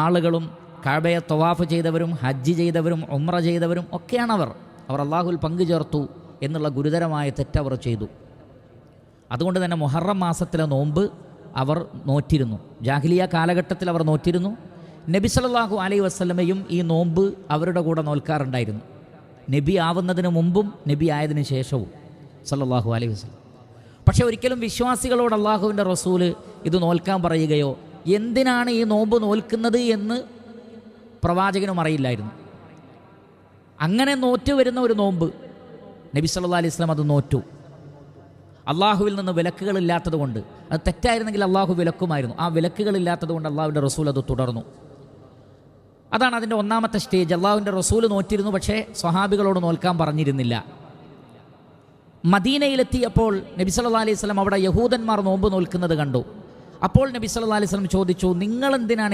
ആളുകളും കഅബയെ തവാഫ് ചെയ്തവരും ഹജ്ജ് ചെയ്തവരും ഉംറ ചെയ്തവരും ഒക്കെയാണവർ. അവർ അള്ളാഹുവിൽ പങ്കുചേർത്തു എന്നുള്ള ഗുരുതരമായ തെറ്റവർ ചെയ്തു. അതുകൊണ്ട് തന്നെ മുഹറം മാസത്തിലെ നോമ്പ് അവർ നോറ്റിരുന്നു. ജാഹിലിയ കാലഘട്ടത്തിൽ അവർ നോറ്റിരുന്നു. നബി സല്ലല്ലാഹു അലൈഹി വസല്ലമയും ഈ നോമ്പ് അവരുടെ കൂടെ നോൽക്കാറുണ്ടായിരുന്നു. നബി ആവുന്നതിന് മുമ്പും നബി ആയതിനു ശേഷവും സല്ലല്ലാഹു അലൈഹി വസല്ലം. പക്ഷേ ഒരിക്കലും വിശ്വാസികളോട് അള്ളാഹുവിൻ്റെ റസൂല് ഇത് നോൽക്കാൻ പറയുകയോ എന്തിനാണ് ഈ നോമ്പ് നോൽക്കുന്നത് എന്ന് പ്രവാചകനും അറിയില്ലായിരുന്നു. അങ്ങനെ നോറ്റു വരുന്ന ഒരു നോമ്പ് നബി സല്ലല്ലാഹു അലൈഹി വസല്ലം അത് നോറ്റു. അള്ളാഹുവിൽ നിന്ന് വിലക്കുകളില്ലാത്തത് കൊണ്ട്, അത് തെറ്റായിരുന്നെങ്കിൽ അള്ളാഹു വിലക്കുമായിരുന്നു. ആ വിലക്കുകളില്ലാത്തത് കൊണ്ട് അള്ളാഹുവിൻ്റെ റസൂൽ അത് തുടർന്നു. അതാണ് അതിൻ്റെ ഒന്നാമത്തെ സ്റ്റേജ്. അള്ളാഹുവിൻ്റെ റസൂൽ നോറ്റിരുന്നു, പക്ഷേ സ്വഹാബികളോട് നോൽക്കാൻ പറഞ്ഞിരുന്നില്ല. മദീനയിലെത്തിയപ്പോൾ നബി സല്ലല്ലാഹു അലൈഹി വസല്ലം അവിടെ യഹൂദന്മാർ നോമ്പ് നോൽക്കുന്നത് കണ്ടു. അപ്പോൾ നബി സല്ലല്ലാഹു അലൈഹി വസല്ലം ചോദിച്ചു, നിങ്ങളെന്തിനാണ്